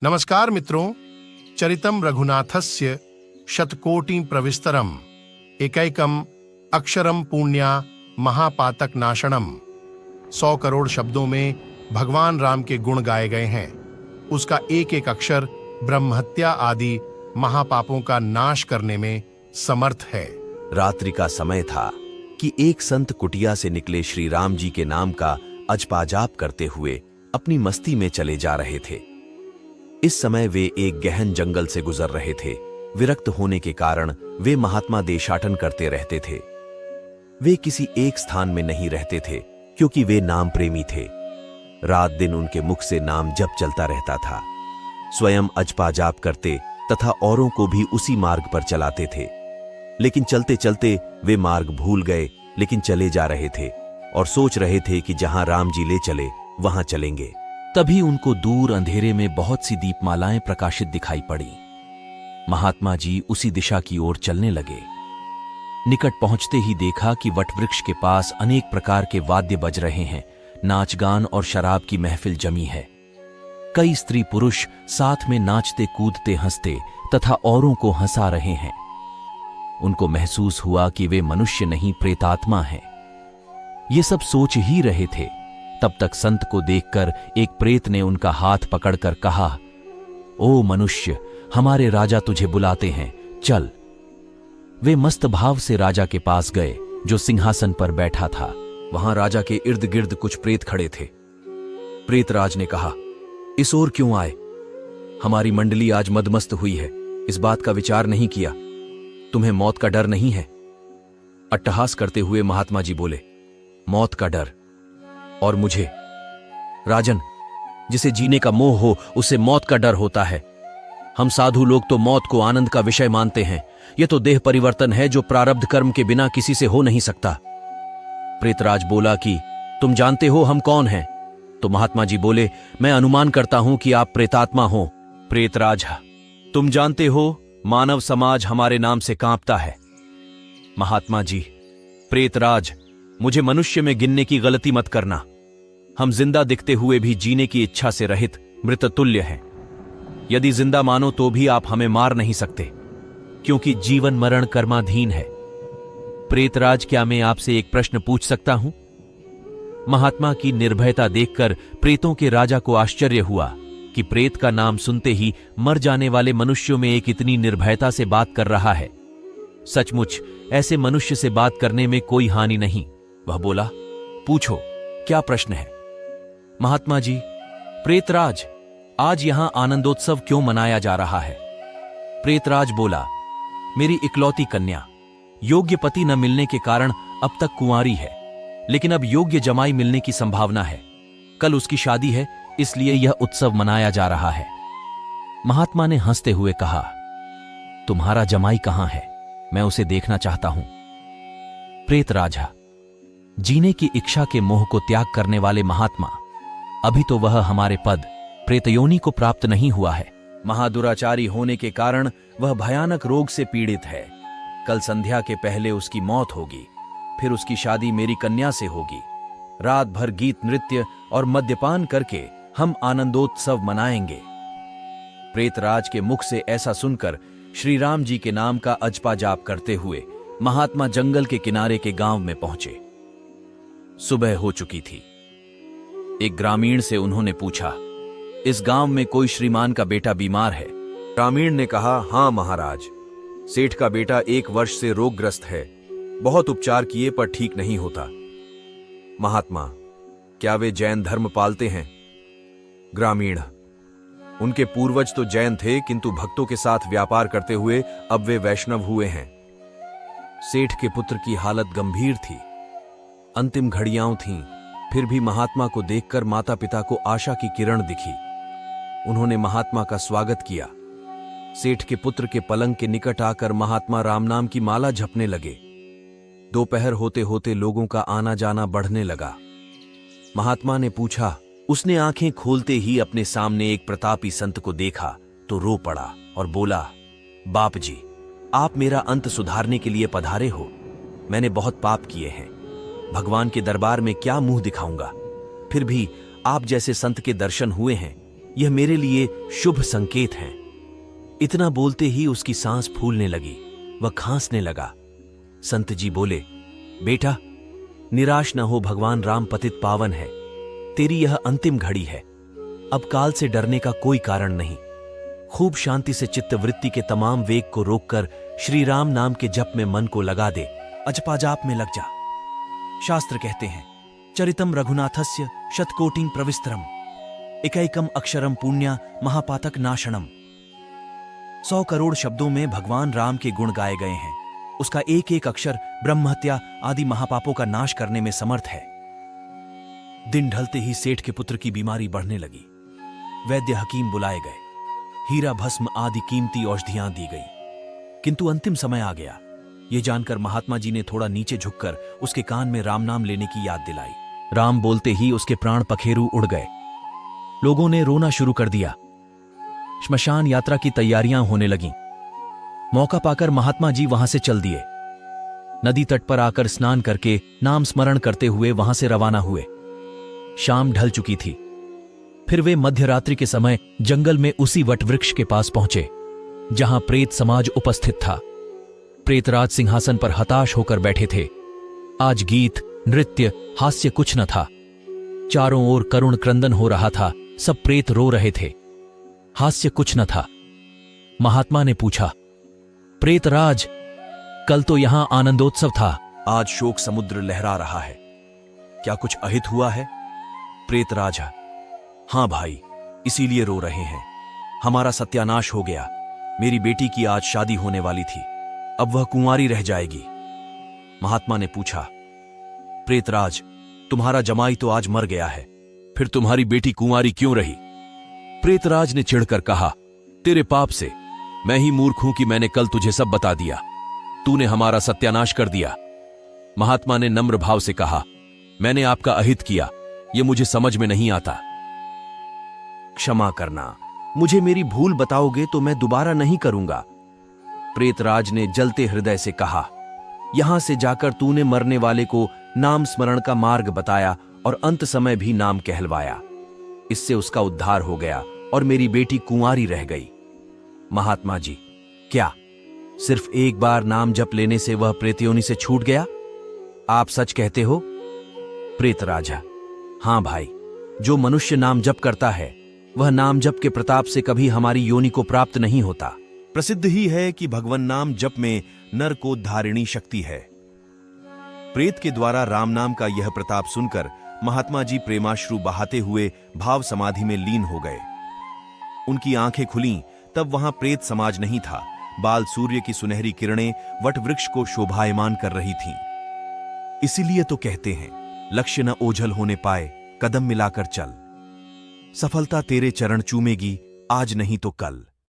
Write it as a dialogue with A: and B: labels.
A: नमस्कार मित्रों, चरितम रघुनाथस्य शतकोटि प्रविस्तरम एकैकम अक्षरम पुण्या महापातक नाशनम। 100 करोड़ शब्दों में भगवान राम के गुण गाए गए हैं। उसका एक एक अक्षर ब्रह्महत्या आदि महापापों का नाश करने में समर्थ है।
B: रात्रि का समय था कि एक संत कुटिया से निकले श्री राम जी के नाम का अजपाजाप करते हुए अपनी मस्ती में चले जा रहे थे। इस समय वे एक गहन जंगल से गुजर रहे थे। विरक्त होने के कारण वे महात्मा देशाटन करते रहते थे। वे किसी एक स्थान में नहीं रहते थे क्योंकि वे नाम प्रेमी थे। रात दिन उनके मुख से नाम जप चलता रहता था। स्वयं अजपा जाप करते तथा औरों को भी उसी मार्ग पर चलाते थे। लेकिन चलते चलते वे मार्ग भूल गए, लेकिन चले जा रहे थे और सोच रहे थे कि जहां राम जी ले चले वहां चलेंगे।
C: तभी उनको दूर अंधेरे में बहुत सी दीपमालाएं प्रकाशित दिखाई पड़ी। महात्मा जी उसी दिशा की ओर चलने लगे। निकट पहुंचते ही देखा कि वटवृक्ष के पास अनेक प्रकार के वाद्य बज रहे हैं। नाच गान और शराब की महफिल जमी है। कई स्त्री पुरुष साथ में नाचते कूदते हंसते तथा औरों को हंसा रहे हैं। उनको महसूस हुआ कि वे मनुष्य नहीं प्रेतात्मा हैं। ये सब सोच ही रहे थे, तब तक संत को देखकर एक प्रेत ने उनका हाथ पकड़कर कहा, ओ मनुष्य, हमारे राजा तुझे बुलाते हैं, चल। वे मस्त भाव से राजा के पास गए जो सिंहासन पर बैठा था।
B: वहां राजा के इर्द गिर्द कुछ प्रेत खड़े थे। प्रेतराज ने कहा, इस ओर क्यों आए? हमारी मंडली आज मदमस्त हुई है, इस बात का विचार नहीं किया। तुम्हें मौत का डर नहीं है? अट्टहास करते हुए महात्मा जी बोले, मौत का डर? और मुझे? राजन, जिसे जीने का मोह हो उसे मौत का डर होता है। हम साधु लोग तो मौत को आनंद का विषय मानते हैं। यह तो देह परिवर्तन है जो प्रारब्ध कर्म के बिना किसी से हो नहीं सकता। प्रेतराज बोला कि तुम जानते हो हम कौन हैं? तो महात्मा जी बोले, मैं अनुमान करता हूं कि आप प्रेतात्मा हो। प्रेतराज, तुम जानते हो मानव समाज हमारे नाम से कांपता है। महात्मा जी, प्रेतराज, मुझे मनुष्य में गिनने की गलती मत करना। हम जिंदा दिखते हुए भी जीने की इच्छा से रहित मृततुल्य हैं। यदि जिंदा मानो तो भी आप हमें मार नहीं सकते, क्योंकि जीवन मरण कर्माधीन है। प्रेतराज, क्या मैं आपसे एक प्रश्न पूछ सकता हूं? महात्मा की निर्भयता देखकर प्रेतों के राजा को आश्चर्य हुआ कि प्रेत का नाम सुनते ही मर जाने वाले मनुष्यों में एक इतनी निर्भयता से बात कर रहा है। सचमुच ऐसे मनुष्य से बात करने में कोई हानि नहीं। वह बोला, पूछो, क्या प्रश्न है? महात्मा जी, प्रेतराज, आज यहां आनंदोत्सव क्यों मनाया जा रहा है? प्रेतराज बोला, मेरी इकलौती कन्या योग्य पति न मिलने के कारण अब तक कुंवारी है, लेकिन अब योग्य जमाई मिलने की संभावना है। कल उसकी शादी है, इसलिए यह उत्सव मनाया जा रहा है। महात्मा ने हंसते हुए कहा, तुम्हारा जमाई कहां है? मैं उसे देखना चाहता हूं। प्रेतराजा, जीने की इच्छा के मोह को त्याग करने वाले महात्मा, अभी तो वह हमारे पद प्रेतयोनि को प्राप्त नहीं हुआ है। महादुराचारी होने के कारण वह भयानक रोग से पीड़ित है। कल संध्या के पहले उसकी मौत होगी, फिर उसकी शादी मेरी कन्या से होगी। रात भर गीत नृत्य और मद्यपान करके हम आनंदोत्सव मनाएंगे। प्रेतराज के मुख से ऐसा सुनकर श्री राम जी के नाम का अजपा जाप करते हुए महात्मा जंगल के किनारे के गांव में पहुंचे। सुबह हो चुकी थी। एक ग्रामीण से उन्होंने पूछा, इस गांव में कोई श्रीमान का बेटा बीमार है? ग्रामीण ने कहा, हां महाराज, सेठ का बेटा 1 वर्ष से रोगग्रस्त है। बहुत उपचार किए पर ठीक नहीं होता। महात्मा, क्या वे जैन धर्म पालते हैं? ग्रामीण, उनके पूर्वज तो जैन थे, किंतु भक्तों के साथ व्यापार करते हुए अब वे वैष्णव हुए हैं। सेठ के पुत्र की हालत गंभीर थी। अंतिम घड़ियां थीं, फिर भी महात्मा को देखकर माता पिता को आशा की किरण दिखी। उन्होंने महात्मा का स्वागत किया। सेठ के पुत्र के पलंग के निकट आकर महात्मा राम नाम की माला जपने लगे। दोपहर होते होते लोगों का आना जाना बढ़ने लगा। महात्मा ने पूछा। उसने आंखें खोलते ही अपने सामने एक प्रतापी संत को देखा तो रो पड़ा और बोला, बाप जी, आप मेरा अंत सुधारने के लिए पधारे हो। मैंने बहुत पाप किए हैं, भगवान के दरबार में क्या मुंह दिखाऊंगा। फिर भी आप जैसे संत के दर्शन हुए हैं,
C: यह मेरे लिए शुभ संकेत हैं। इतना बोलते ही उसकी सांस फूलने लगी, वह खांसने लगा। संत जी बोले, बेटा निराश न हो, भगवान राम पतित पावन है। तेरी यह अंतिम घड़ी है, अब काल से डरने का कोई कारण नहीं। खूब शांति से चित्त वृत्ति के तमाम वेग को रोककर श्री राम नाम के जप में मन को लगा दे, अजपा जाप में लग जा। शास्त्र कहते हैं, चरितम रघुनाथस्य शतकोटिं प्रविस्तरम एकैकम अक्षरम पुण्या महापातक नाशनम। 100 करोड़ शब्दों में भगवान राम के गुण गाए गए हैं। उसका एक एक अक्षर ब्रह्महत्या आदि महापापों का नाश करने में समर्थ है। दिन ढलते ही सेठ के पुत्र की बीमारी बढ़ने लगी। वैद्य हकीम बुलाए गए, हीरा भस्म आदि कीमती औषधियां दी गई, किंतु अंतिम समय आ गया। यह जानकर महात्मा जी ने थोड़ा नीचे झुककर उसके कान में राम नाम लेने की याद दिलाई। राम बोलते ही उसके प्राण पखेरु उड़ गए। लोगों ने रोना शुरू कर दिया। श्मशान यात्रा की तैयारियां होने लगीं। मौका पाकर महात्मा जी वहां से चल दिए। नदी तट पर आकर स्नान करके नाम स्मरण करते हुए वहां से रवाना हुए। शाम ढल चुकी थी। फिर वे मध्यरात्रि के समय जंगल में उसी वटवृक्ष के पास पहुंचे जहां प्रेत समाज उपस्थित था। प्रेतराज सिंहासन पर हताश होकर बैठे थे। आज गीत, नृत्य, हास्य कुछ न था। चारों ओर करुण क्रंदन हो रहा था। सब प्रेत रो रहे थे। हास्य कुछ न था। महात्मा ने पूछा, प्रेतराज, कल तो यहां आनंदोत्सव था, आज शोक समुद्र लहरा रहा है, क्या कुछ अहित हुआ है? प्रेतराज, हां भाई, इसीलिए रो रहे हैं। हमारा सत्यानाश हो गया। मेरी बेटी की आज शादी होने वाली थी, अब वह कुंवारी रह जाएगी। महात्मा ने पूछा, प्रेतराज, तुम्हारा जमाई तो आज मर गया है, फिर तुम्हारी बेटी कुंवारी क्यों रही? प्रेतराज ने चिढ़कर कहा, तेरे पाप से मैं ही मूर्ख हूं कि मैंने कल तुझे सब बता दिया। तूने हमारा सत्यानाश कर दिया। महात्मा ने नम्र भाव से कहा, मैंने आपका अहित किया, यह मुझे समझ में नहीं आता। क्षमा करना, मुझे मेरी भूल बताओगे तो मैं दोबारा नहीं करूंगा। प्रेतराज ने जलते हृदय से कहा, यहां से जाकर तूने मरने वाले को नाम स्मरण का मार्ग बताया और अंत समय भी नाम कहलवाया। इससे उसका उद्धार हो गया और मेरी बेटी कुंवारी रह गई। महात्मा जी, क्या सिर्फ एक बार नाम जप लेने से वह प्रेतयोनि से छूट गया? आप सच कहते हो? प्रेतराजा, हां भाई, जो मनुष्य नाम जप करता है वह नाम जप के प्रताप से कभी हमारी योनि को प्राप्त नहीं होता। प्रसिद्ध ही है कि भगवान नाम जप में नर को धारिणी शक्ति है। प्रेत के द्वारा राम नाम का यह प्रताप सुनकर महात्मा जी प्रेमाश्रु बहाते हुए भाव समाधि में लीन हो गए। उनकी आंखें खुलीं तब वहां प्रेत समाज नहीं था। बाल सूर्य की सुनहरी किरणें वट वृक्ष को शोभायमान कर रही थीं। इसीलिए तो कहते हैं, लक्ष्य न ओझल होने पाए, कदम मिलाकर चल। सफलता तेरे चरण चूमेगी, आज नहीं तो कल।